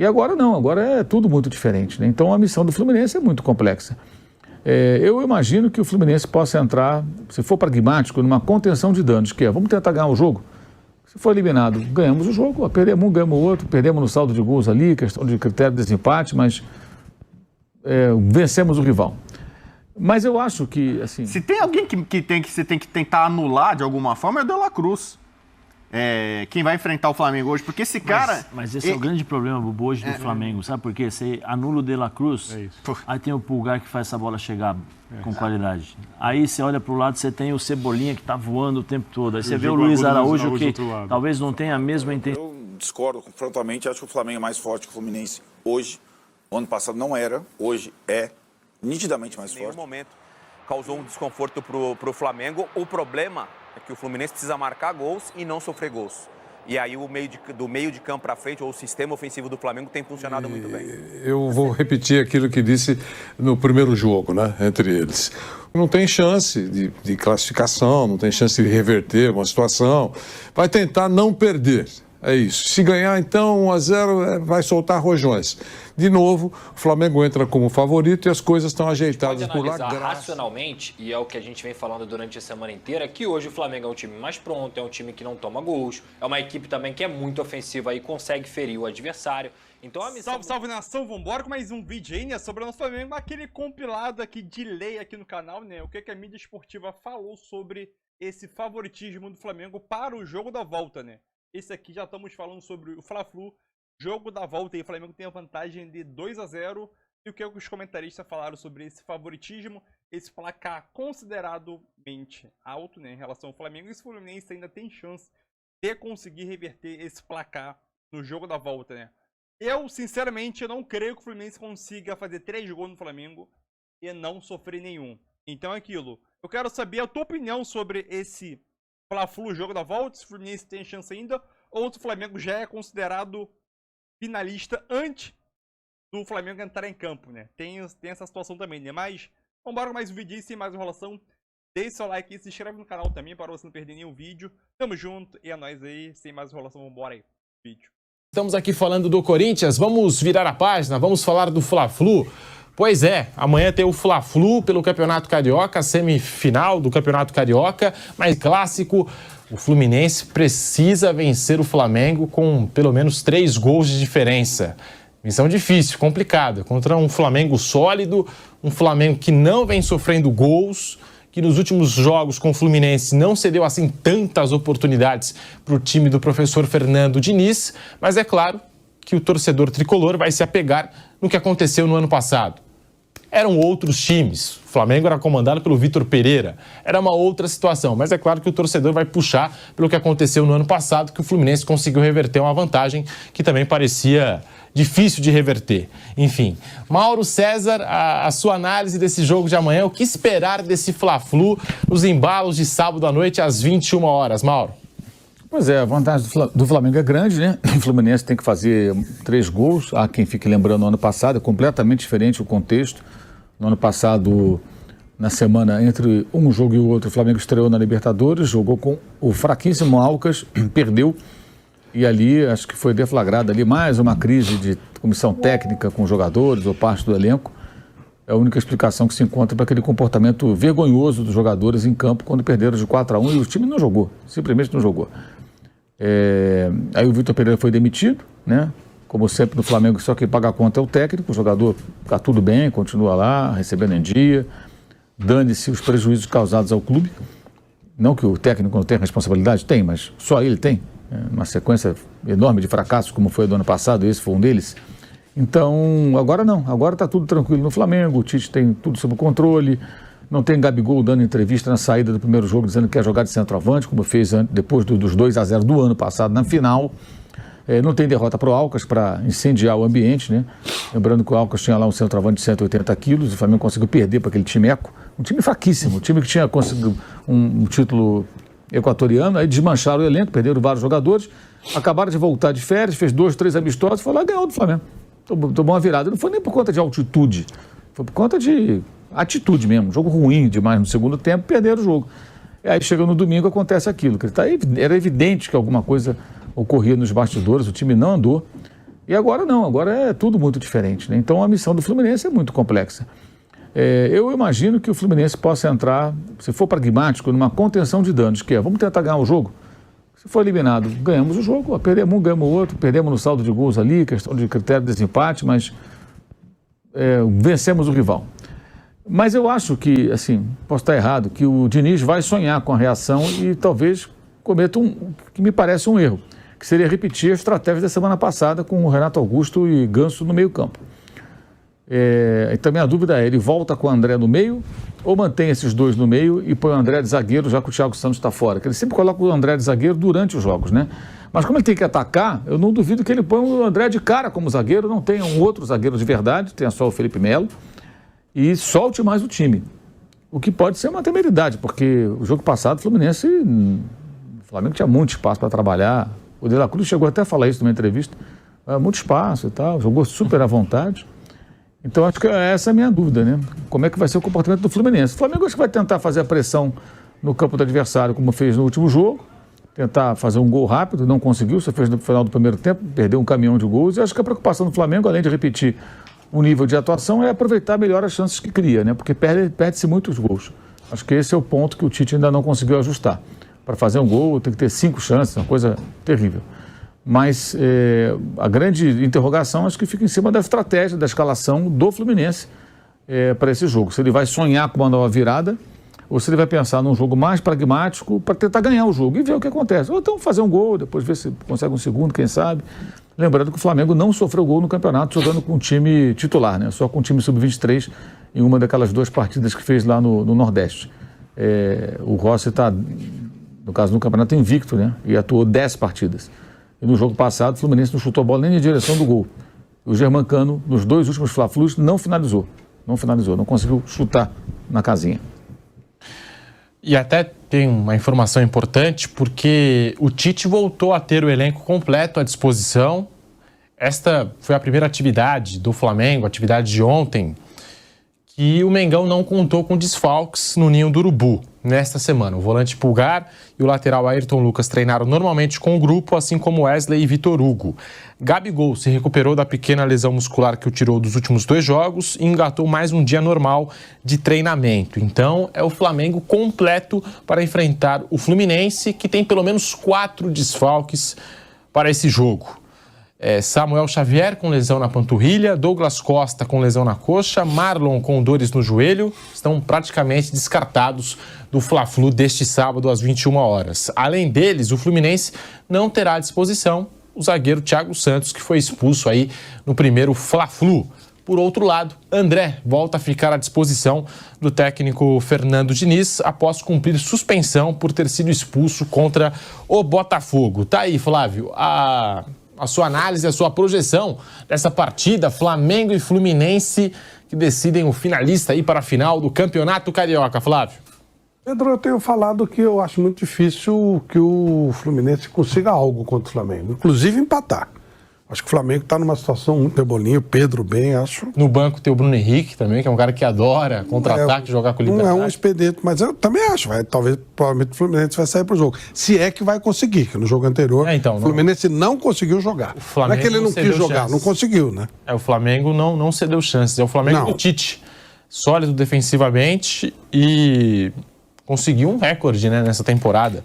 E agora não, agora é tudo muito diferente, né? Então a missão do Fluminense é muito complexa. Eu imagino que o Fluminense possa entrar, se for pragmático, numa contenção de danos, que é, vamos tentar ganhar o jogo. Se for eliminado, ganhamos o jogo, perdemos um, ganhamos o outro, perdemos no saldo de gols ali, questão de critério de desempate, mas vencemos o rival. Mas eu acho que, assim... Se tem alguém que você tem que tentar anular de alguma forma, é o De La Cruz. Quem vai enfrentar o Flamengo hoje, porque esse cara... Mas esse é o grande problema, Bubu, hoje do Flamengo, sabe por quê? Você anula o De La Cruz, aí tem o Pulgar que faz essa bola chegar com qualidade. Aí você olha pro lado, você tem o Cebolinha que tá voando o tempo todo. Aí você vê o Luiz Araújo que talvez não tenha a mesma intenção. Eu discordo frontalmente, acho que o Flamengo é mais forte que o Fluminense hoje. O ano passado não era, hoje é nitidamente mais forte. Em nenhum momento causou um desconforto pro Flamengo. O problema é que o Fluminense precisa marcar gols e não sofrer gols. E aí do meio de campo para frente, ou o sistema ofensivo do Flamengo tem funcionado muito bem. Eu vou repetir aquilo que disse no primeiro jogo, né, entre eles. Não tem chance de classificação, não tem chance de reverter uma situação. Vai tentar não perder. É isso. Se ganhar, então, 1-0, vai soltar rojões. De novo, o Flamengo entra como favorito e as coisas estão ajeitadas por lá. Racionalmente, e é o que a gente vem falando durante a semana inteira, que hoje o Flamengo é um time mais pronto, é um time que não toma gols, é uma equipe também que é muito ofensiva e consegue ferir o adversário. Então a missão... Salve nação, vambora com mais um vídeo aí, né, sobre o nosso Flamengo, aquele compilado aqui de lei aqui no canal, né, o que a mídia esportiva falou sobre esse favoritismo do Flamengo para o jogo da volta, né. Esse aqui já estamos falando sobre o Fla-Flu, jogo da volta, e o Flamengo tem a vantagem de 2-0. E o que os comentaristas falaram sobre esse favoritismo, esse placar consideradamente alto, né, em relação ao Flamengo. E o Fluminense ainda tem chance de conseguir reverter esse placar no jogo da volta, né. Eu, sinceramente, eu não creio que o Fluminense consiga fazer 3 gols no Flamengo e não sofrer nenhum. Então é aquilo. Eu quero saber a tua opinião sobre esse Fla-Flu, jogo da volta, se o Fluminense tem chance ainda, ou se o Flamengo já é considerado finalista antes do Flamengo entrar em campo, né? Tem essa situação também, né? Mas, vamos com mais um vídeo aí, sem mais enrolação. Deixe seu like e se inscreve no canal também, para você não perder nenhum vídeo. Tamo junto, e é nóis aí, sem mais enrolação, vambora aí, vídeo. Estamos aqui falando do Corinthians, vamos virar a página, vamos falar do Fla-Flu. Pois é, amanhã tem o Fla-Flu pelo Campeonato Carioca, semifinal do Campeonato Carioca, mas clássico, o Fluminense precisa vencer o Flamengo com pelo menos 3 gols de diferença. Missão difícil, complicada, contra um Flamengo sólido, um Flamengo que não vem sofrendo gols, que nos últimos jogos com o Fluminense não cedeu assim tantas oportunidades para o time do professor Fernando Diniz, mas é claro que o torcedor tricolor vai se apegar no que aconteceu no ano passado. Eram outros times, o Flamengo era comandado pelo Vitor Pereira, era uma outra situação, mas é claro que o torcedor vai puxar pelo que aconteceu no ano passado, que o Fluminense conseguiu reverter uma vantagem que também parecia difícil de reverter. Enfim, Mauro César, a sua análise desse jogo de amanhã, o que esperar desse Fla-Flu nos embalos de sábado à noite às 21 horas, Mauro? Pois é, a vantagem do Flamengo é grande, né? O Fluminense tem que fazer 3 gols. Há quem fique lembrando, no ano passado é completamente diferente o contexto. No ano passado, na semana entre um jogo e o outro, o Flamengo estreou na Libertadores, jogou com o fraquíssimo Alcas, perdeu. E ali, acho que foi deflagrada ali mais uma crise de comissão técnica com os jogadores ou parte do elenco. É a única explicação que se encontra para aquele comportamento vergonhoso dos jogadores em campo quando perderam de 4-1 e o time não jogou, simplesmente não jogou. Aí o Vitor Pereira foi demitido, né? Como sempre no Flamengo, só quem paga a conta é o técnico, o jogador está tudo bem, continua lá, recebendo em dia, dane-se os prejuízos causados ao clube. Não que o técnico não tenha responsabilidade, tem, mas só ele tem. Uma sequência enorme de fracassos, como foi do ano passado, esse foi um deles. Então, agora não, agora está tudo tranquilo no Flamengo, o Tite tem tudo sob controle, não tem Gabigol dando entrevista na saída do primeiro jogo dizendo que quer jogar de centroavante, como fez depois dos 2-0 do ano passado na final. Não tem derrota para o Alcas para incendiar o ambiente, né? Lembrando que o Alcas tinha lá um centroavante de 180 quilos, o Flamengo conseguiu perder para aquele time eco, um time fraquíssimo, um time que tinha conseguido um título equatoriano, aí desmancharam o elenco, perderam vários jogadores, acabaram de voltar de férias, fez 2, 3 amistosos, foi lá e ganhou do Flamengo. Tomou uma virada, não foi nem por conta de altitude, foi por conta de atitude mesmo, jogo ruim demais no segundo tempo, perderam o jogo. E aí chega no domingo, acontece aquilo, era evidente que alguma coisa ocorria nos bastidores, o time não andou, E agora não, agora é tudo muito diferente, né? Então a missão do Fluminense é muito complexa. Eu imagino que o Fluminense possa entrar, se for pragmático, numa contenção de danos, que é, vamos tentar ganhar o jogo. Se for eliminado, ganhamos o jogo, perdemos um, ganhamos o outro, perdemos no saldo de gols ali, questão de critério de desempate, mas vencemos o rival. Mas eu acho que, assim, posso estar errado, que o Diniz vai sonhar com a reação e talvez cometa que me parece um erro, que seria repetir a estratégia da semana passada com o Renato Augusto e Ganso no meio-campo. Então minha dúvida é, ele volta com o André no meio ou mantém esses dois no meio e põe o André de zagueiro já que o Thiago Santos está fora? Que ele sempre coloca o André de zagueiro durante os jogos, né? Mas como ele tem que atacar, eu não duvido que ele põe o André de cara como zagueiro, não tenha um outro zagueiro de verdade, tenha só o Felipe Melo e solte mais o time. O que pode ser uma temeridade, porque o jogo passado o Flamengo tinha muito espaço para trabalhar. O De La Cruz chegou até a falar isso numa entrevista. Muito espaço e tal, jogou super à vontade. Então, acho que essa é a minha dúvida, né? Como é que vai ser o comportamento do Fluminense? O Flamengo acho que vai tentar fazer a pressão no campo do adversário, como fez no último jogo, tentar fazer um gol rápido, não conseguiu, só fez no final do primeiro tempo, perdeu um caminhão de gols. E acho que a preocupação do Flamengo, além de repetir o nível de atuação, é aproveitar melhor as chances que cria, né? Porque perde-se muitos gols. Acho que esse é o ponto que o Tite ainda não conseguiu ajustar. Para fazer um gol, tem que ter 5 chances, uma coisa terrível. Mas a grande interrogação acho que fica em cima da estratégia, da escalação do Fluminense para esse jogo. Se ele vai sonhar com uma nova virada ou se ele vai pensar num jogo mais pragmático para tentar ganhar o jogo e ver o que acontece. Ou então fazer um gol, depois ver se consegue um segundo, quem sabe. Lembrando que o Flamengo não sofreu gol no campeonato jogando com o time titular, né? Só com o time sub-23 em uma daquelas 2 partidas que fez lá no Nordeste. O Rossi está, no caso, no campeonato invicto, né? E atuou 10 partidas. E no jogo passado, o Fluminense não chutou a bola nem em direção do gol. O Germancano, nos 2 últimos Fla-Flus, não finalizou, não conseguiu chutar na casinha. E até tem uma informação importante, porque o Tite voltou a ter o elenco completo à disposição. Esta foi a primeira atividade do Flamengo, atividade de ontem, que o Mengão não contou com desfalques no Ninho do Urubu nesta semana. O volante Pulgar e o lateral Ayrton Lucas treinaram normalmente com o grupo, assim como Wesley e Vitor Hugo. Gabigol se recuperou da pequena lesão muscular que o tirou dos últimos 2 jogos e engatou mais um dia normal de treinamento. Então, é o Flamengo completo para enfrentar o Fluminense, que tem pelo menos 4 desfalques para esse jogo. Samuel Xavier com lesão na panturrilha, Douglas Costa com lesão na coxa, Marlon com dores no joelho, estão praticamente descartados do Fla-Flu deste sábado às 21 horas. Além deles, o Fluminense não terá à disposição o zagueiro Thiago Santos, que foi expulso aí no primeiro Fla-Flu. Por outro lado, André volta a ficar à disposição do técnico Fernando Diniz após cumprir suspensão por ter sido expulso contra o Botafogo. Tá aí, Flávio, a sua análise, a sua projeção dessa partida, Flamengo e Fluminense, que decidem o finalista aí para a final do Campeonato Carioca. Flávio. Pedro, eu tenho falado que eu acho muito difícil que o Fluminense consiga algo contra o Flamengo, inclusive empatar. Acho que o Flamengo está numa situação muito rebolinha, o Pedro bem, acho. No banco tem o Bruno Henrique também, que é um cara que adora contra-ataque, jogar com liberdade. Não é um expediente, mas eu também acho, provavelmente o Fluminense vai sair pro jogo. Se é que vai conseguir, que no jogo anterior o Fluminense não conseguiu jogar. O Flamengo não é que ele não quis jogar, não conseguiu, né? O Flamengo não cedeu chances, é o Flamengo do Tite. Sólido defensivamente e conseguiu um recorde, né, nessa temporada.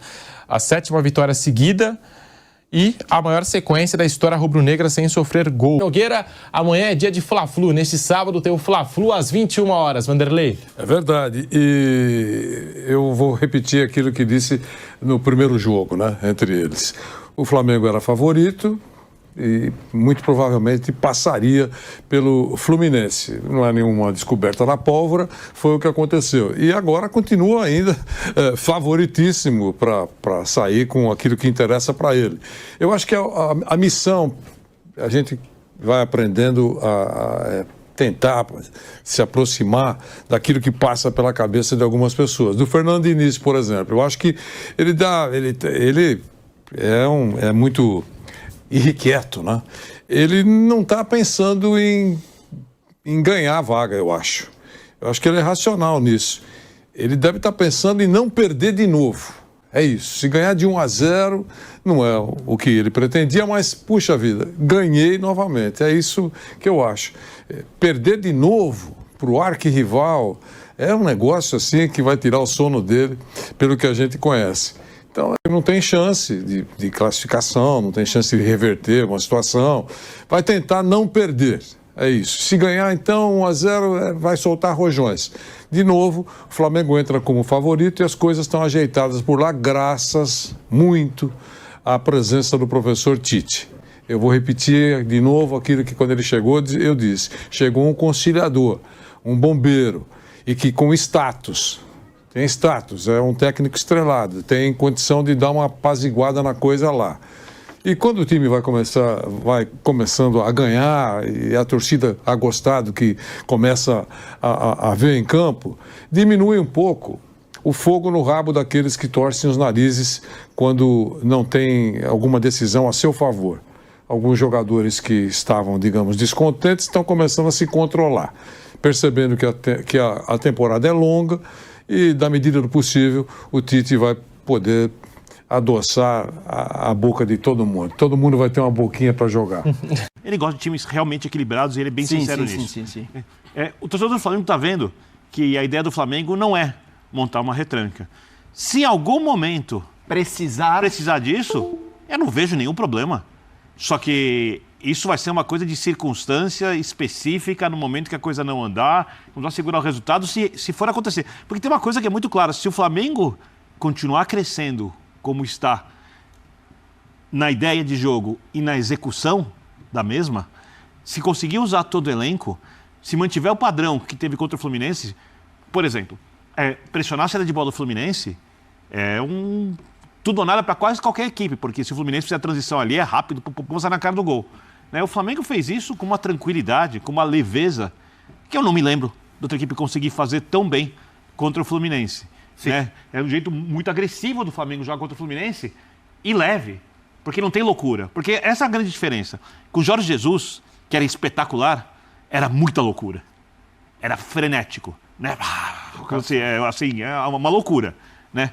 A 7ª vitória seguida e a maior sequência da história rubro-negra sem sofrer gol. Nogueira, amanhã é dia de Fla-Flu. Neste sábado tem o Fla-Flu às 21 horas. Vanderlei. É verdade. E eu vou repetir aquilo que disse no primeiro jogo, né, entre eles. O Flamengo era favorito e muito provavelmente passaria pelo Fluminense. Não é nenhuma descoberta na pólvora, foi o que aconteceu. E agora continua ainda favoritíssimo para sair com aquilo que interessa para ele. Eu acho que a missão, a gente vai aprendendo a tentar se aproximar daquilo que passa pela cabeça de algumas pessoas. Do Fernando Diniz, por exemplo, eu acho que ele é muito irrequieto, né? Ele não está pensando em ganhar a vaga, eu acho. Eu acho que ele é racional nisso. Ele deve estar pensando em não perder de novo. É isso. Se ganhar de 1-0, não é o que ele pretendia, mas, puxa vida, ganhei novamente. É isso que eu acho. Perder de novo para o arquirrival é um negócio assim que vai tirar o sono dele, pelo que a gente conhece. Então, ele não tem chance de classificação, não tem chance de reverter uma situação. Vai tentar não perder. É isso. Se ganhar, então, 1-0, vai soltar rojões. De novo, o Flamengo entra como favorito e as coisas estão ajeitadas por lá, graças muito à presença do professor Tite. Eu vou repetir de novo aquilo que, quando ele chegou, eu disse. Chegou um conciliador, um bombeiro, e que com status, tem status, é um técnico estrelado, tem condição de dar uma apaziguada na coisa lá. E quando o time vai começando a ganhar e a torcida a gostar do que começa a ver em campo, diminui um pouco o fogo no rabo daqueles que torcem os narizes quando não tem alguma decisão a seu favor. Alguns jogadores que estavam, digamos, descontentes estão começando a se controlar, percebendo que a temporada é longa e, da medida do possível, o Tite vai poder adoçar a boca de todo mundo. Todo mundo vai ter uma boquinha para jogar. Ele gosta de times realmente equilibrados e ele é bem sincero nisso. Sim. O torcedor do Flamengo está vendo que a ideia do Flamengo não é montar uma retranca. Se em algum momento precisar disso, eu não vejo nenhum problema. Só que isso vai ser uma coisa de circunstância específica no momento que a coisa não andar, vamos segurar o resultado se for acontecer. Porque tem uma coisa que é muito clara, se o Flamengo continuar crescendo como está na ideia de jogo e na execução da mesma, se conseguir usar todo o elenco, se mantiver o padrão que teve contra o Fluminense, por exemplo, pressionar a saída de bola do Fluminense é tudo ou nada para quase qualquer equipe, porque se o Fluminense fizer a transição ali, é rápido, sai na cara do gol. O Flamengo fez isso com uma tranquilidade, com uma leveza, que eu não me lembro de outra equipe conseguir fazer tão bem contra o Fluminense. É um jeito muito agressivo do Flamengo jogar contra o Fluminense e leve, porque não tem loucura. Porque essa é a grande diferença. Com o Jorge Jesus, que era espetacular, era muita loucura. Era frenético. Né? É uma loucura. Né?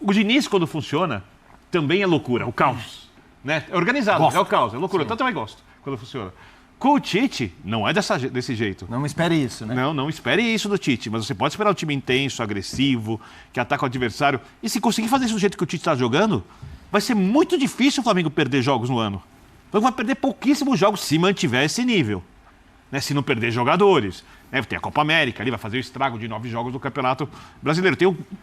O Diniz, quando funciona, também é loucura, o caos. Né? É organizado, é o caos, é loucura. Eu também gosto quando funciona. Com o Tite, não é desse jeito. Não espere isso, né? Não espere isso do Tite, mas você pode esperar um time intenso, agressivo, que ataca o adversário. E se conseguir fazer isso do jeito que o Tite está jogando, vai ser muito difícil o Flamengo perder jogos no ano. O Flamengo vai perder pouquíssimos jogos se mantiver esse nível. Né? Se não perder jogadores. Né? Tem a Copa América, ali vai fazer o estrago de 9 jogos do Campeonato Brasileiro.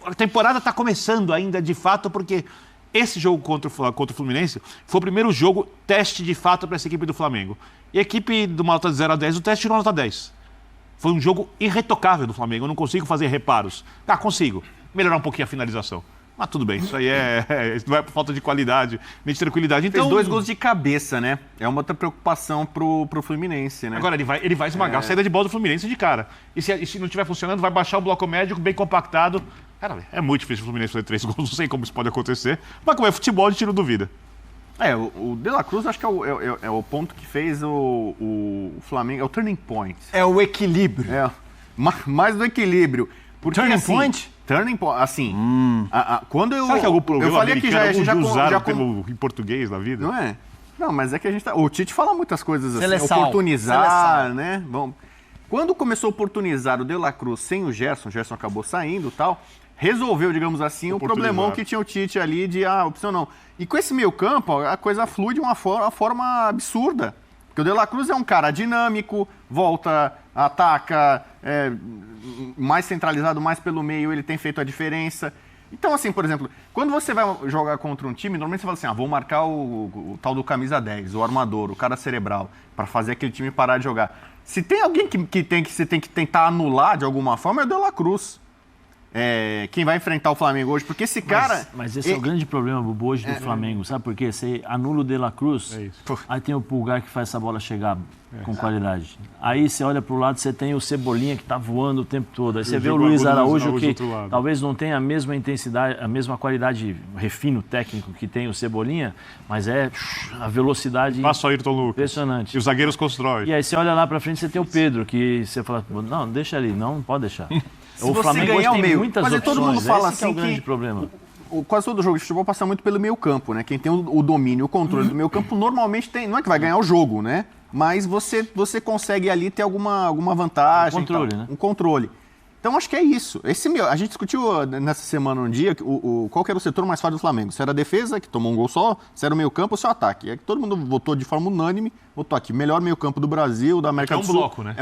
A temporada está começando ainda, de fato, porque esse jogo contra o Fluminense foi o primeiro jogo teste de fato para essa equipe do Flamengo. E a equipe do uma nota de 0 a 10, o teste tirou nota 10. Foi um jogo irretocável do Flamengo. Eu não consigo fazer reparos. Consigo. Melhorar um pouquinho a finalização. Mas tudo bem, isso aí não é por falta de qualidade, nem de tranquilidade. Então, fez 2 gols de cabeça, né? É uma outra preocupação pro Fluminense, né? Agora, ele vai esmagar a saída de bola do Fluminense de cara. E se não estiver funcionando, vai baixar o bloco médio bem compactado. Cara, é muito difícil o Fluminense fazer 3 gols, não sei como isso pode acontecer. Mas como é futebol, a gente não duvida. O De La Cruz acho que é o ponto que fez o Flamengo, é o turning point. É o equilíbrio. Mais do equilíbrio. Porque, turning point? Turning point, assim, quando Será que algum programa eu falei que já usaram o termo em português da vida? Não é? Não, mas é que a gente o Tite fala muitas coisas Seleção. assim, oportunizar, né? Bom, quando começou a oportunizar o De La Cruz sem o Gerson acabou saindo e tal, resolveu, digamos assim, o problemão que tinha o Tite ali de opção não. E com esse meio campo, a coisa flui de uma forma absurda. Porque o De La Cruz é um cara dinâmico, volta, ataca, mais centralizado, mais pelo meio, ele tem feito a diferença. Então, assim, por exemplo, quando você vai jogar contra um time, normalmente você fala assim, vou marcar o tal do camisa 10, o armador, o cara cerebral, para fazer aquele time parar de jogar. Se tem alguém que você tem que tentar anular de alguma forma, é o De La Cruz. Quem vai enfrentar o Flamengo hoje, porque esse cara... Mas esse é o grande problema, Bubu, hoje do Flamengo, sabe por quê? Você anula o De La Cruz, aí tem o Pulgar que faz essa bola chegar com qualidade. Aí você olha pro lado, você tem o Cebolinha que tá voando o tempo todo. Aí você vê o Luiz Araújo que talvez não tenha a mesma intensidade, a mesma qualidade, refino técnico que tem o Cebolinha, mas a velocidade passa o Ayrton Lucas. Impressionante. E os zagueiros constroem. E aí você olha lá pra frente, você tem o Pedro, que você fala, não, deixa ali, não pode deixar. Se o Flamengo ganhar o meio, muitas opções, todo mundo fala assim que é o grande problema. quase todo jogo de futebol passa muito pelo meio campo, né? Quem tem o domínio, o controle do meio campo, normalmente tem, não é que vai ganhar o jogo, né? Mas você consegue ali ter alguma vantagem. Um controle, né? Um controle. Então, acho que é isso. A gente discutiu nessa semana um dia qual que era o setor mais forte do Flamengo. Se era a defesa, que tomou um gol só, se era o meio-campo ou se era o ataque. É que todo mundo votou de forma unânime, votou aqui, melhor meio-campo do Brasil, da América do Sul. É um bloco, né?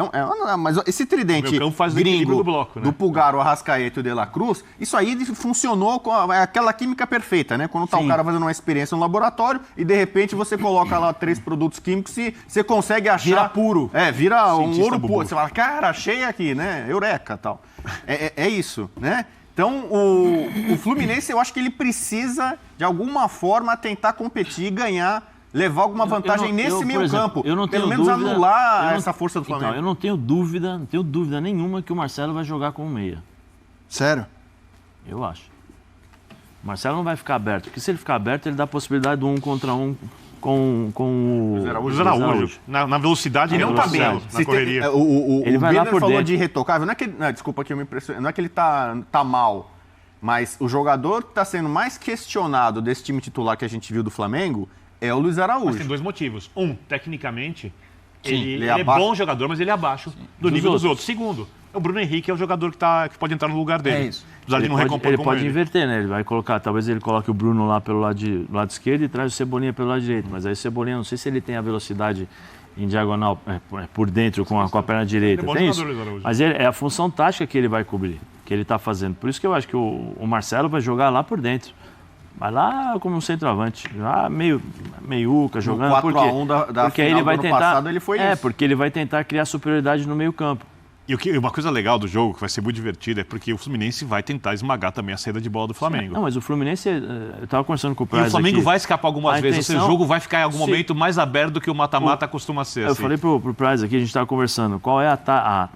Mas esse tridente gringo do bloco, né? do Pulgar, o Arrascaeta e o De La Cruz, isso aí funcionou com aquela química perfeita, né? Quando tá o cara fazendo uma experiência no laboratório e, de repente, você coloca lá 3 produtos químicos e você consegue achar... Vira puro. Vira um ouro puro. Você fala, cara, achei aqui, né? Eureka, tal. É isso, né? Então, o Fluminense, eu acho que ele precisa, de alguma forma, tentar competir e ganhar, levar alguma vantagem nesse meio campo. Eu não tenho pelo menos dúvida, anular essa força do Flamengo. Então, eu não tenho dúvida nenhuma que o Marcelo vai jogar como meia. Sério? Eu acho. O Marcelo não vai ficar aberto, porque se ele ficar aberto, ele dá a possibilidade do 1 contra 1 com o Luiz Araújo. Na velocidade ele não tá bem. Na correria. Ele vai lá por falou dentro. de retocável. Não é que desculpa que eu me impressionei. Não é que ele tá mal. Mas o jogador que está sendo mais questionado desse time titular que a gente viu do Flamengo é o Luiz Araújo. Mas tem 2 motivos. Tecnicamente, Sim, ele é bom jogador, mas ele é abaixo do nível dos outros. Segundo, o Bruno Henrique é o jogador que pode entrar no lugar dele. É isso. Ele pode inverter, né? Ele vai colocar, talvez ele coloque o Bruno lá pelo lado esquerdo e traz o Cebolinha pelo lado direito. Mas aí o Cebolinha, não sei se ele tem a velocidade em diagonal por dentro com a perna direita. Tem isso. Mas é a função tática que ele vai cobrir, que ele está fazendo. Por isso que eu acho que o Marcelo vai jogar lá por dentro. Vai lá como um centroavante, já meiuca, jogando. 4x1 da porque final ele vai do ano tentar, passado, ele foi isso. Porque ele vai tentar criar superioridade no meio campo. E uma coisa legal do jogo, que vai ser muito divertida, é porque o Fluminense vai tentar esmagar também a saída de bola do Flamengo. Não, mas o Fluminense, eu estava conversando com o Praz E o Flamengo aqui, vai escapar algumas vezes, o jogo vai ficar em algum momento mais aberto do que o mata-mata costuma ser. Eu falei pro Praz aqui, a gente estava conversando, qual é a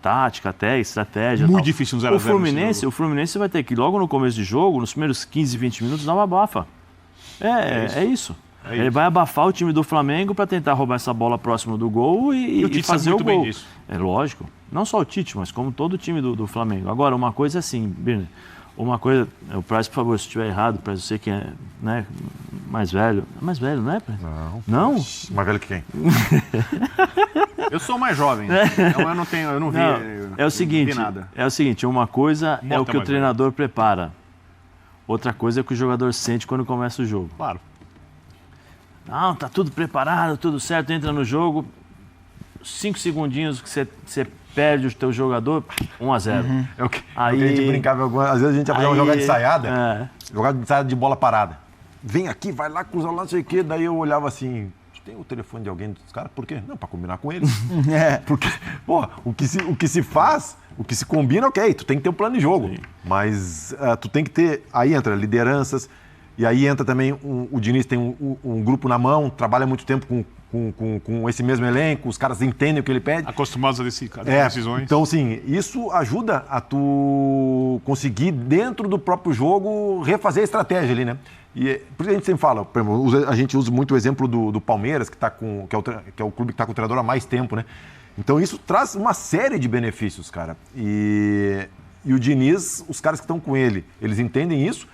tática, até estratégia. Muito difícil um 0x0. O Fluminense vai ter que, logo no começo de jogo, nos primeiros 15, 20 minutos, dar uma abafa. É isso. Ele vai abafar o time do Flamengo para tentar roubar essa bola próximo do gol e fazer o gol. É lógico. Não só o Tite, mas como todo o time do Flamengo. Agora, uma coisa é assim, Birner. Uma coisa... O Praz, por favor, se estiver errado, Praz, você que é mais velho. É mais velho, não é, Praz? Não? Mais velho que quem? Eu sou mais jovem, então eu não vi. É o seguinte, uma coisa é o que o treinador prepara. Outra coisa é o que o jogador sente quando começa o jogo. Claro. Não, tá tudo preparado, tudo certo, entra no jogo, 5 segundinhos que você perde o teu jogador, 1-0. É o que a gente brincava, às vezes a gente ia fazer uma jogada ensaiada, jogada ensaiada de bola parada. Vem aqui, vai lá, cruza lá, não sei o quê, daí eu olhava assim, tem o telefone de alguém dos caras, por quê? Não, pra combinar com eles. Porque, pô, o que se faz, o que se combina, ok, tu tem que ter um plano de jogo, mas tu tem que ter, aí entra lideranças, e aí entra também, o Diniz tem um grupo na mão, trabalha muito tempo com esse mesmo elenco, os caras entendem o que ele pede. Acostumados a decisões. Então, assim, isso ajuda a tu conseguir, dentro do próprio jogo, refazer a estratégia ali, né? E por isso a gente sempre fala, por exemplo, a gente usa muito o exemplo do Palmeiras, que é o clube que está com o treinador há mais tempo, né? Então isso traz uma série de benefícios, cara. E o Diniz, os caras que estão com ele, eles entendem isso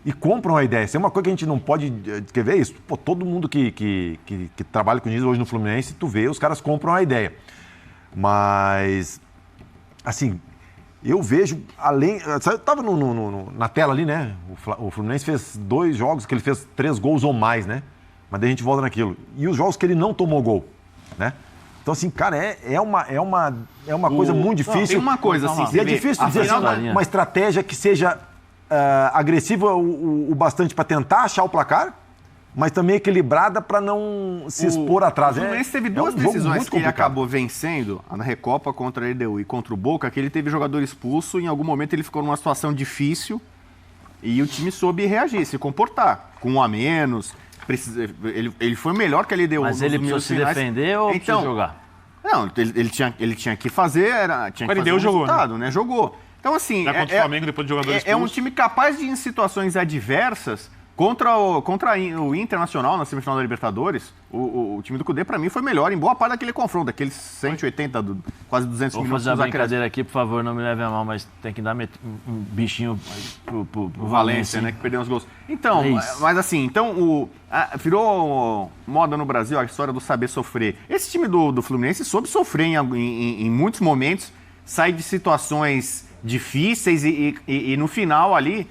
e compram a ideia. Isso é uma coisa que a gente não pode... Quer ver isso? Pô, todo mundo que trabalha com o Diniz hoje no Fluminense, tu vê, os caras compram a ideia. Mas, assim, eu vejo, além... Eu estava na tela ali, né? O Fluminense fez 2 jogos que ele fez 3 gols ou mais, né? Mas daí a gente volta naquilo. E os jogos que ele não tomou gol, né? Então, assim, cara, é uma coisa muito difícil. Tem uma coisa, assim... E é difícil dizer assim, uma estratégia que seja... agressiva o bastante para tentar achar o placar, mas também equilibrada para não se expor atrás. O Fluminense teve 2 decisões que ele acabou vencendo, na Recopa contra a LDU e contra o Boca, que ele teve jogador expulso, em algum momento ele ficou numa situação difícil e o time soube reagir, se comportar, com 1 a menos. Ele foi melhor que a LDU. Mas ele precisou se defender ou precisou jogar? Não, ele tinha que fazer, tinha que fazer resultado, né? Jogou. Então, assim, contra o Flamengo, depois de jogador expulso. É um time capaz de, em situações adversas, Contra o Internacional, na semifinal da Libertadores, o time do Cudê, pra mim, foi melhor em boa parte daquele confronto, aqueles 180, quase 200 Vou minutos. fazer a brincadeira aqui, por favor, não me leve a mal, mas tem que dar um bichinho pro Valência, né, que perdeu os gols. Então, mas assim, virou moda no Brasil a história do saber sofrer. Esse time do Fluminense soube sofrer em muitos momentos, sai de situações difíceis e no final ali...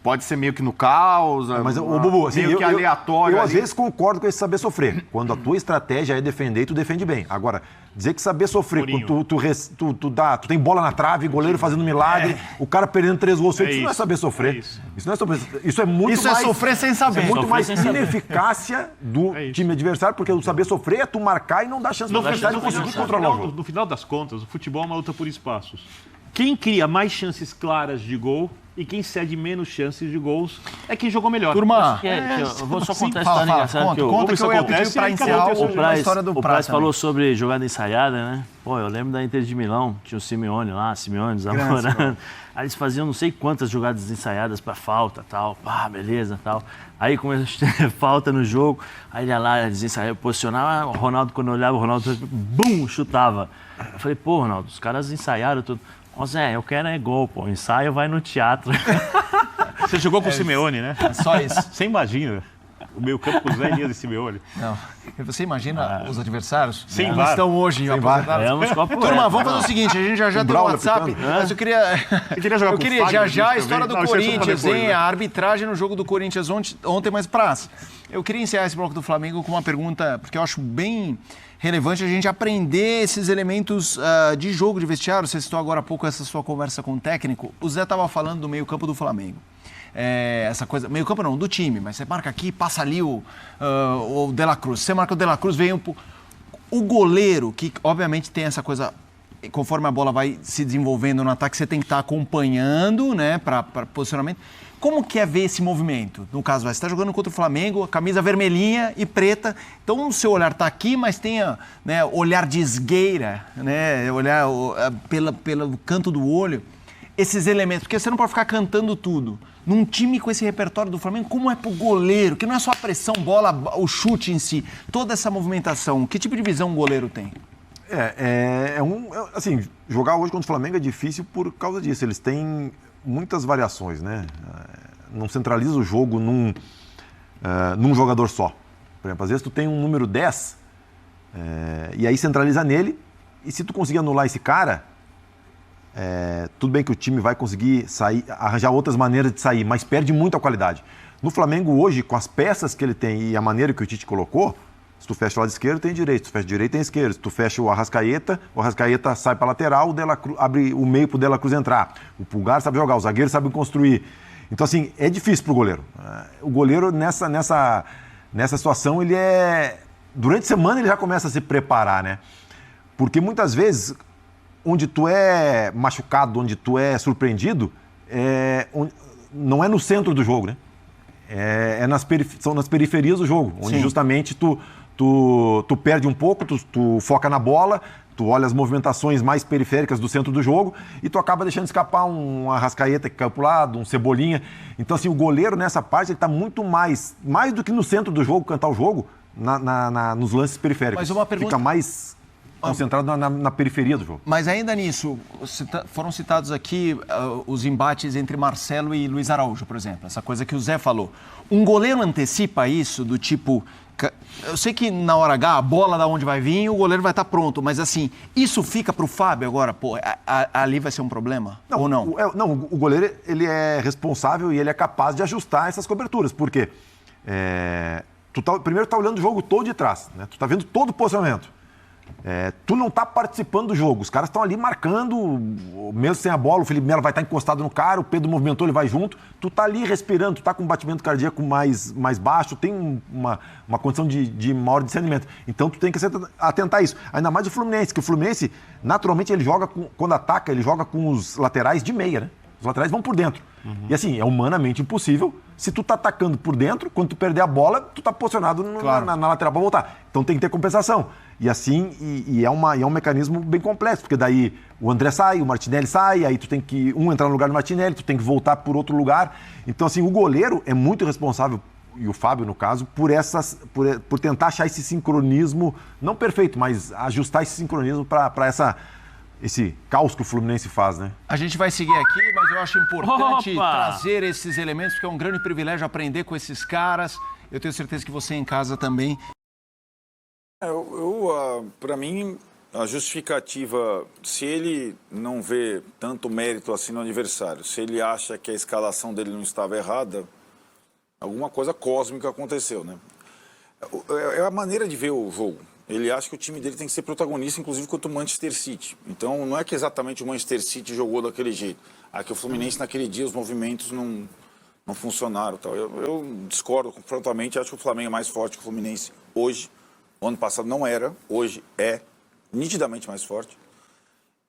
Pode ser meio que no caos, mas o Bubu, assim, meio que aleatório. Eu às vezes concordo com esse saber sofrer. Quando a tua estratégia é defender, tu defende bem. Agora, dizer que saber sofrer, quando tu tem bola na trave, goleiro fazendo milagre, o cara perdendo 3 gols, isso não é saber sofrer. Isso não é saber. Isso é muito mais... é sofrer sem saber. É muito mais ineficácia do time adversário, porque o saber sofrer é tu marcar e não dar chance do adversário conseguir controlar o jogo. No final das contas, o futebol é uma luta por espaços. Quem cria mais chances claras de gol e quem cede menos chances de gols é quem jogou melhor. Turma, eu vou só contar a história engraçada. Conta que eu ia pedir pra encerrar a história do O Praz falou sobre jogada ensaiada, né? Pô, eu lembro da Inter de Milão, tinha o Simeone lá, Zamorano. Aí eles faziam não sei quantas jogadas ensaiadas pra falta, tal. Pá, beleza, tal. Aí começou a ter falta no jogo, aí ele ia lá, eles ensaiavam, posicionava, o Ronaldo, quando olhava, o Ronaldo, bum, chutava. Eu falei, pô, Ronaldo, os caras ensaiaram tudo. Ó, Zé, eu quero é gol, pô. O ensaio vai no teatro. Você jogou com o Simeone, né? Só isso. Você imagina o meio campo com o Zé Elias e Simeone? Não. Você imagina os adversários? Sem Eles VAR. estão hoje aposentados. Turma, vamos fazer o seguinte, a gente já tem o WhatsApp, mas eu queria já a história do Corinthians, hein? A arbitragem no jogo do Corinthians ontem, mas Praz, eu queria encerrar esse bloco do Flamengo com uma pergunta, porque eu acho bem relevante a gente aprender esses elementos de jogo, de vestiário. Você citou agora há pouco essa sua conversa com o técnico. O Zé estava falando do meio-campo do Flamengo. Essa coisa, meio-campo não, do time, mas você marca aqui, passa ali o De La Cruz. Você marca o De La Cruz, vem o goleiro, que obviamente tem essa coisa, conforme a bola vai se desenvolvendo no ataque, você tem que estar acompanhando, né, para posicionamento. Como que é ver esse movimento? No caso, você está jogando contra o Flamengo, a camisa vermelhinha e preta, então o seu olhar está aqui, mas tem olhar de esgueira, né, olhar pelo canto do olho, esses elementos, porque você não pode ficar cantando tudo. Num time com esse repertório do Flamengo, como é pro goleiro, que não é só a pressão, bola, o chute em si, toda essa movimentação, que tipo de visão o goleiro tem? Assim, jogar hoje contra o Flamengo é difícil por causa disso, eles têm muitas variações, né? Não centraliza o jogo num jogador só. Por exemplo, às vezes tu tem um número 10 e aí centraliza nele, e se tu conseguir anular esse cara, tudo bem que o time vai conseguir sair, arranjar outras maneiras de sair, mas perde muito a qualidade. No Flamengo hoje, com as peças que ele tem e a maneira que o Tite colocou, se tu fecha o lado esquerdo, tem direito. Se tu fecha o direito, tem esquerdo. Se tu fecha o Arrascaeta sai para lateral, abre o meio para o De La Cruz entrar. O Pulgar sabe jogar, o zagueiro sabe construir. Então, assim, é difícil para o goleiro. O goleiro, nessa situação, durante a semana ele já começa a se preparar, né? Porque muitas vezes, onde tu é machucado, onde tu é surpreendido, não é no centro do jogo, né? São nas periferias do jogo, onde justamente tu perde um pouco, tu foca na bola, tu olha as movimentações mais periféricas do centro do jogo e tu acaba deixando escapar um Arrascaeta que caiu pro lado, um Cebolinha. Então, assim, o goleiro nessa parte, ele tá muito mais do que no centro do jogo, cantar o jogo, nos lances periféricos. Mas uma pergunta... Fica mais concentrado na periferia do jogo. Mas ainda nisso, foram citados aqui os embates entre Marcelo e Luiz Araújo, por exemplo. Essa coisa que o Zé falou. Um goleiro antecipa isso do tipo... Eu sei que na hora H, a bola da onde vai vir, o goleiro vai estar pronto. Mas assim, isso fica pro Fábio agora? Pô, ali vai ser um problema? Não, ou não? Não, o goleiro, ele é responsável e ele é capaz de ajustar essas coberturas. Por quê? Primeiro tu tá olhando o jogo todo de trás, né? Tu tá vendo todo o posicionamento. Tu não tá participando do jogo, os caras estão ali marcando, mesmo sem a bola, o Felipe Melo vai estar encostado no cara, o Pedro movimentou, ele vai junto, tu tá ali respirando, tu tá com um batimento cardíaco mais baixo, tem uma condição de maior discernimento, então tu tem que atentar a isso, ainda mais o Fluminense, que o Fluminense, naturalmente, ele joga, quando ataca, ele joga com os laterais de meia, né? Os laterais vão por dentro. E assim, é humanamente impossível. Se tu tá atacando por dentro, quando tu perder a bola, tu tá posicionado na lateral para voltar. Então tem que ter compensação. E assim, é um mecanismo bem complexo, porque daí o André sai, o Martinelli sai, aí tu tem que entrar no lugar do Martinelli, tu tem que voltar por outro lugar. Então assim, o goleiro é muito responsável, e o Fábio no caso, por tentar achar esse sincronismo, não perfeito, mas ajustar esse sincronismo para esse caos que o Fluminense faz, né? A gente vai seguir aqui, mas eu acho importante trazer esses elementos, porque é um grande privilégio aprender com esses caras. Eu tenho certeza que você em casa também. Para mim, a justificativa, se ele não vê tanto mérito assim no adversário, se ele acha que a escalação dele não estava errada, alguma coisa cósmica aconteceu, né? É a maneira de ver o jogo. Ele acha que o time dele tem que ser protagonista, inclusive contra o Manchester City. Então, não é que exatamente o Manchester City jogou daquele jeito. Que o Fluminense, naquele dia, os movimentos não funcionaram. Tal. Eu discordo frontalmente, acho que o Flamengo é mais forte que o Fluminense hoje. O ano passado não era, hoje é nitidamente mais forte.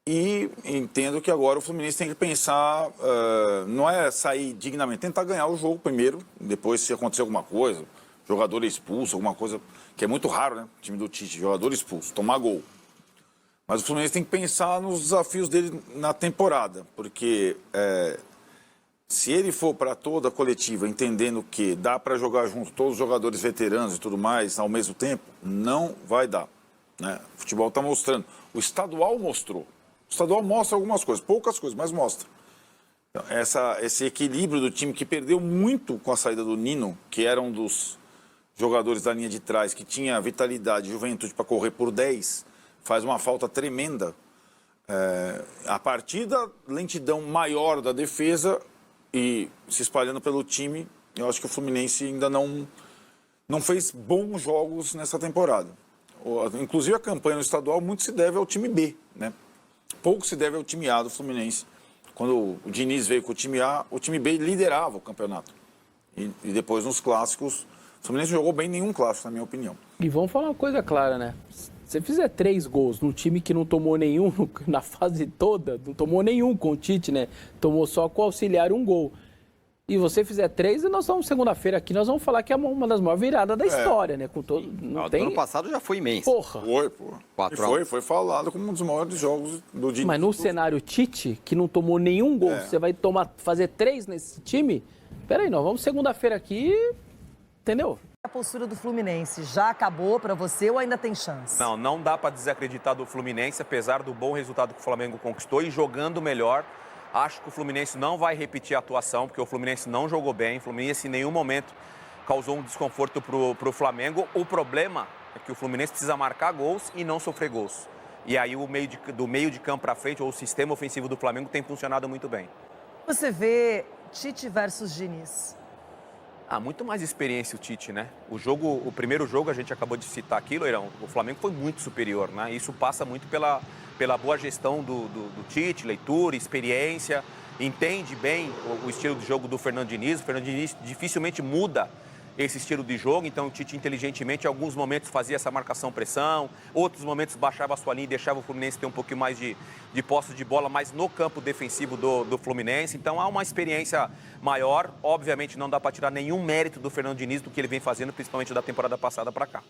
E entendo que agora o Fluminense tem que pensar, não é sair dignamente, tentar ganhar o jogo primeiro, depois se acontecer alguma coisa, jogador expulso, alguma coisa, que é muito raro, né? O time do Tite, jogador expulso, tomar gol. Mas o Fluminense tem que pensar nos desafios dele na temporada, porque se ele for para toda a coletiva entendendo que dá para jogar junto todos os jogadores veteranos e tudo mais ao mesmo tempo, não vai dar, né? O futebol está mostrando. O estadual mostrou. O estadual mostra algumas coisas, poucas coisas, mas mostra. Então, esse equilíbrio do time que perdeu muito com a saída do Nino, que era um dos jogadores da linha de trás, que tinha vitalidade e juventude para correr por 10, faz uma falta tremenda. A partir da lentidão maior da defesa e se espalhando pelo time, eu acho que o Fluminense ainda não fez bons jogos nessa temporada. Inclusive a campanha no estadual muito se deve ao time B, né? Pouco se deve ao time A do Fluminense. Quando o Diniz veio com o time A, o time B liderava o campeonato. E depois nos clássicos, o Fluminense jogou bem nenhum clássico, na minha opinião. E vamos falar uma coisa clara, né? Se você fizer 3 gols num time que não tomou nenhum na fase toda, não tomou nenhum com o Tite, né? Tomou só com o auxiliar 1 gol. E você fizer 3, e nós vamos, segunda-feira aqui, nós vamos falar que é uma das maiores viradas da história, né? Com todo, não tem... ano passado já foi imenso. Porra. Foi falado como um dos maiores jogos do Diniz. Mas no cenário Tite, que não tomou nenhum gol, você vai fazer 3 nesse time? Peraí, nós vamos segunda-feira aqui, entendeu? A postura do Fluminense já acabou para você ou ainda tem chance? Não dá para desacreditar do Fluminense, apesar do bom resultado que o Flamengo conquistou e jogando melhor. Acho que o Fluminense não vai repetir a atuação, porque o Fluminense não jogou bem. O Fluminense em nenhum momento causou um desconforto para o Flamengo. O problema é que o Fluminense precisa marcar gols e não sofrer gols. E aí do meio de campo para frente, ou o sistema ofensivo do Flamengo tem funcionado muito bem. Você vê Tite versus Diniz? Muito mais experiência o Tite, né? O primeiro jogo, a gente acabou de citar aqui, Loirão, o Flamengo foi muito superior, né? Isso passa muito pela boa gestão do Tite, leitura, experiência, entende bem o estilo de jogo do Fernando Diniz. O Fernando Diniz dificilmente muda esse estilo de jogo, então o Tite inteligentemente em alguns momentos fazia essa marcação-pressão, outros momentos baixava a sua linha e deixava o Fluminense ter um pouquinho mais de posse de bola, mas no campo defensivo do Fluminense, então há uma experiência maior. Obviamente não dá para tirar nenhum mérito do Fernando Diniz do que ele vem fazendo, principalmente da temporada passada para cá.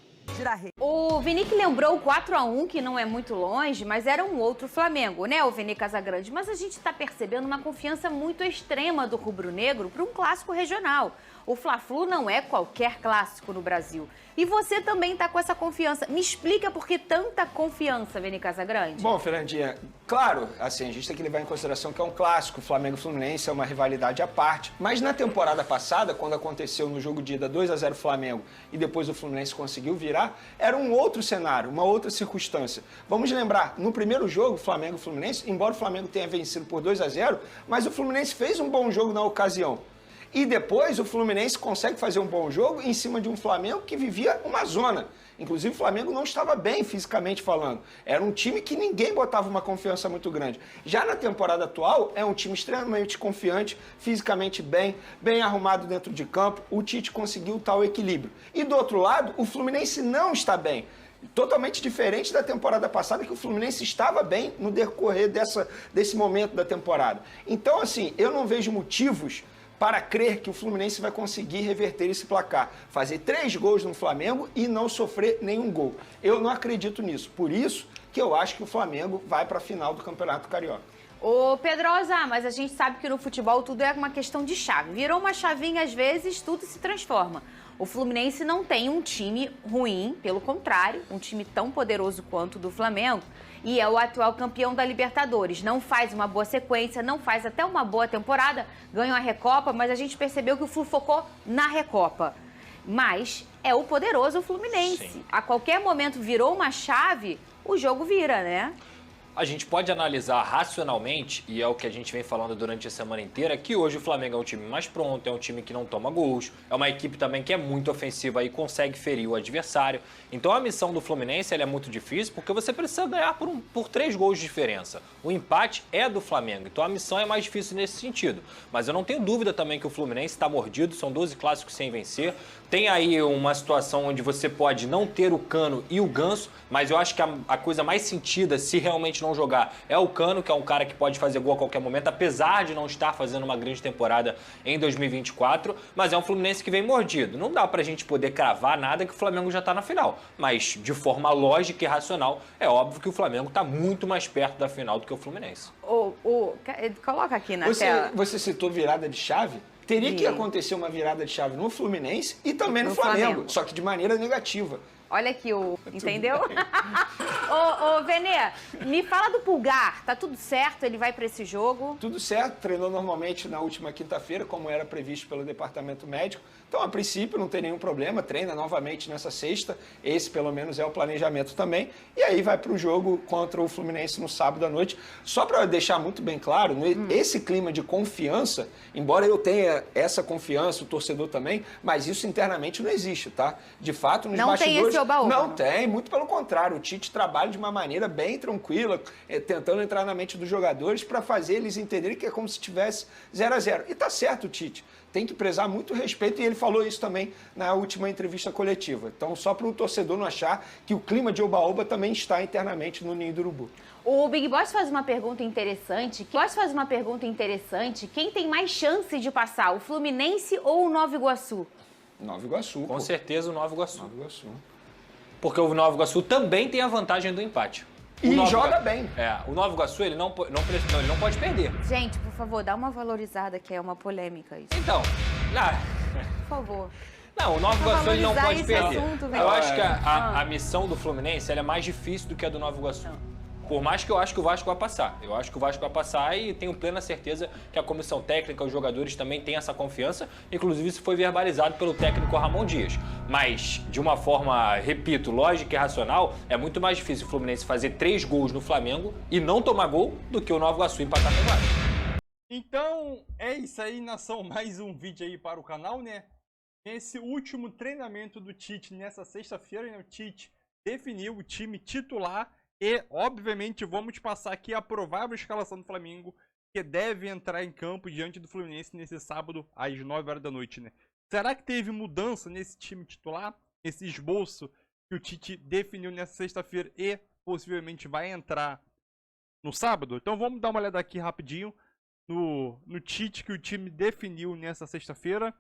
O Vinique lembrou o 4-1, que não é muito longe, mas era um outro Flamengo, né, o Vini Casagrande? Mas a gente está percebendo uma confiança muito extrema do rubro-negro para um clássico regional. O Fla-Flu não é qualquer clássico no Brasil. E você também está com essa confiança. Me explica por que tanta confiança, Vini Casagrande. Bom, Fernandinha, claro, assim, a gente tem que levar em consideração que é um clássico. O Flamengo e o Fluminense é uma rivalidade à parte. Mas na temporada passada, quando aconteceu no jogo de ida 2-0 Flamengo e depois o Fluminense conseguiu virar, era um outro cenário, uma outra circunstância. Vamos lembrar, no primeiro jogo, Flamengo e Fluminense, embora o Flamengo tenha vencido por 2-0, mas o Fluminense fez um bom jogo na ocasião. E depois o Fluminense consegue fazer um bom jogo em cima de um Flamengo que vivia uma zona. Inclusive o Flamengo não estava bem fisicamente falando. Era um time que ninguém botava uma confiança muito grande. Já na temporada atual, é um time extremamente confiante, fisicamente bem arrumado dentro de campo. O Tite conseguiu tal equilíbrio. E do outro lado, o Fluminense não está bem. Totalmente diferente da temporada passada, que o Fluminense estava bem no decorrer desse momento da temporada. Então, assim, eu não vejo motivos para crer que o Fluminense vai conseguir reverter esse placar. Fazer 3 gols no Flamengo e não sofrer nenhum gol. Eu não acredito nisso. Por isso que eu acho que o Flamengo vai para a final do Campeonato Carioca. Ô Pedrosa, mas a gente sabe que no futebol tudo é uma questão de chave. Virou uma chavinha, às vezes, tudo se transforma. O Fluminense não tem um time ruim, pelo contrário, um time tão poderoso quanto o do Flamengo. E é o atual campeão da Libertadores. Não faz uma boa sequência, não faz até uma boa temporada, ganhou a Recopa, mas a gente percebeu que o Flu focou na Recopa. Mas é o poderoso Fluminense. Sim. A qualquer momento virou uma chave, o jogo vira, né? A gente pode analisar racionalmente, e é o que a gente vem falando durante a semana inteira, que hoje o Flamengo é um time mais pronto, é um time que não toma gols, é uma equipe também que é muito ofensiva e consegue ferir o adversário. Então a missão do Fluminense ela é muito difícil porque você precisa ganhar por 3 gols de diferença. O empate é do Flamengo, então a missão é mais difícil nesse sentido. Mas eu não tenho dúvida também que o Fluminense está mordido, são 12 clássicos sem vencer. Tem aí uma situação onde você pode não ter o Cano e o Ganso, mas eu acho que a coisa mais sentida, se realmente não jogar, é o Cano, que é um cara que pode fazer gol a qualquer momento, apesar de não estar fazendo uma grande temporada em 2024, mas é um Fluminense que vem mordido. Não dá pra gente poder cravar nada que o Flamengo já tá na final, mas de forma lógica e racional, é óbvio que o Flamengo tá muito mais perto da final do que o Fluminense. Coloca aqui na tela. Você citou virada de chave? Teria que acontecer uma virada de chave no Fluminense e também no Flamengo, só que de maneira negativa. Olha aqui, entendeu? Ô, Venê, me fala do Pulgar. Tá tudo certo? Ele vai para esse jogo? Tudo certo. Treinou normalmente na última quinta-feira, como era previsto pelo departamento médico. Então, a princípio, não tem nenhum problema. Treina novamente nessa sexta. Esse, pelo menos, é o planejamento também. E aí vai para o jogo contra o Fluminense no sábado à noite. Só para deixar muito bem claro, esse clima de confiança, embora eu tenha essa confiança, o torcedor também, mas isso internamente não existe, tá? De fato, nos bastidores... Tem esse oba-oba? Não tem, muito pelo contrário. O Tite trabalha de uma maneira bem tranquila, tentando entrar na mente dos jogadores para fazer eles entenderem que é como se tivesse 0-0. E tá certo o Tite. Tem que prezar muito respeito, e ele falou isso também na última entrevista coletiva. Então, só para o torcedor não achar que o clima de oba-oba também está internamente no Ninho do Urubu. O Big Boss faz uma pergunta interessante. Quem tem mais chance de passar, o Fluminense ou o Nova Iguaçu? Nova Iguaçu. Com certeza o Nova Iguaçu. Nova Iguaçu. Porque o Nova Iguaçu também tem a vantagem do empate. E joga bem. O Nova Iguaçu ele não pode perder. Gente, por favor, dá uma valorizada, que é uma polêmica isso. Então, por favor. Não, o Nova Iguaçu ele não pode perder. Assunto, eu acho que a missão do Fluminense ela é mais difícil do que a do Nova Iguaçu. Por mais que eu acho que o Vasco vai passar. Eu acho que o Vasco vai passar e tenho plena certeza que a comissão técnica, os jogadores também têm essa confiança. Inclusive, isso foi verbalizado pelo técnico Ramon Dias. Mas, de uma forma, repito, lógica e racional, é muito mais difícil o Fluminense fazer 3 gols no Flamengo e não tomar gol do que o Nova Iguaçu empatar com o Vasco. Então, é isso aí, nação. Mais um vídeo aí para o canal, né? Esse último treinamento do Tite nessa sexta-feira, né? O Tite definiu o time titular. E, obviamente, vamos passar aqui a provável escalação do Flamengo, que deve entrar em campo diante do Fluminense nesse sábado, às 9 horas da noite, né? Será que teve mudança nesse time titular? Esse esboço que o Tite definiu nessa sexta-feira e possivelmente vai entrar no sábado? Então vamos dar uma olhada aqui rapidinho no Tite que o time definiu nessa sexta-feira.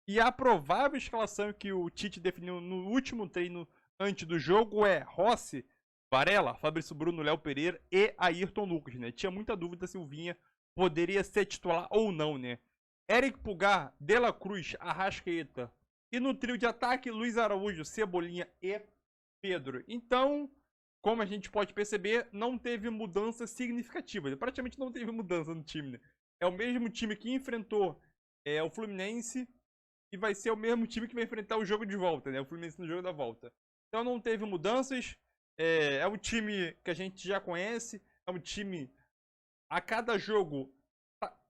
E a provável escalação que o Tite definiu no último treino antes do jogo é Rossi, Varela, Fabrício Bruno, Léo Pereira e Ayrton Lucas, né? Tinha muita dúvida se o Vinha poderia ser titular ou não, né? Eric Pulgar, De La Cruz, Arrascaeta. E no trio de ataque, Luiz Araújo, Cebolinha e Pedro. Então, como a gente pode perceber, não teve mudança significativa. Praticamente não teve mudança no time, né? É o mesmo time que enfrentou o Fluminense e vai ser o mesmo time que vai enfrentar o jogo de volta, né? O Fluminense no jogo da volta. Então não teve mudanças. É um time que a gente já conhece, é um time a cada jogo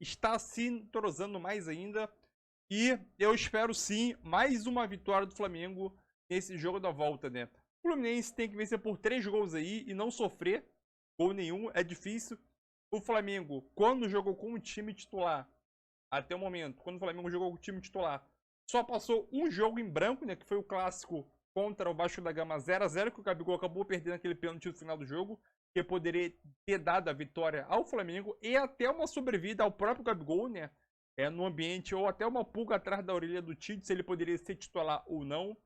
está se entrosando mais ainda e eu espero sim mais uma vitória do Flamengo nesse jogo da volta, né? O Fluminense tem que vencer por 3 gols aí e não sofrer gol nenhum, é difícil. O Flamengo, quando jogou com o time titular, até o momento, quando o Flamengo jogou com o time titular, só passou um jogo em branco, né, que foi o clássico contra o Vasco da Gama 0x0, que o Gabigol acabou perdendo aquele pênalti no final do jogo, que poderia ter dado a vitória ao Flamengo e até uma sobrevida ao próprio Gabigol, né? No ambiente, ou até uma pulga atrás da orelha do Tite, se ele poderia ser titular ou não.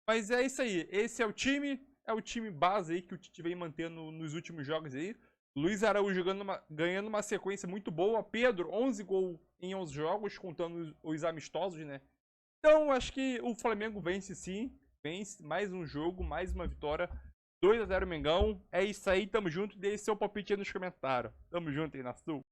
Mas é isso aí, esse é o time base aí que o Tite vem mantendo nos últimos jogos aí. Luiz Araújo ganhando uma sequência muito boa. Pedro, 11 gols em 11 jogos, contando os amistosos, né? Então, acho que o Flamengo vence sim. Vence mais um jogo, mais uma vitória. 2x0 Mengão. É isso aí, tamo junto. Deixe seu palpite aí nos comentários. Tamo junto aí na Sul.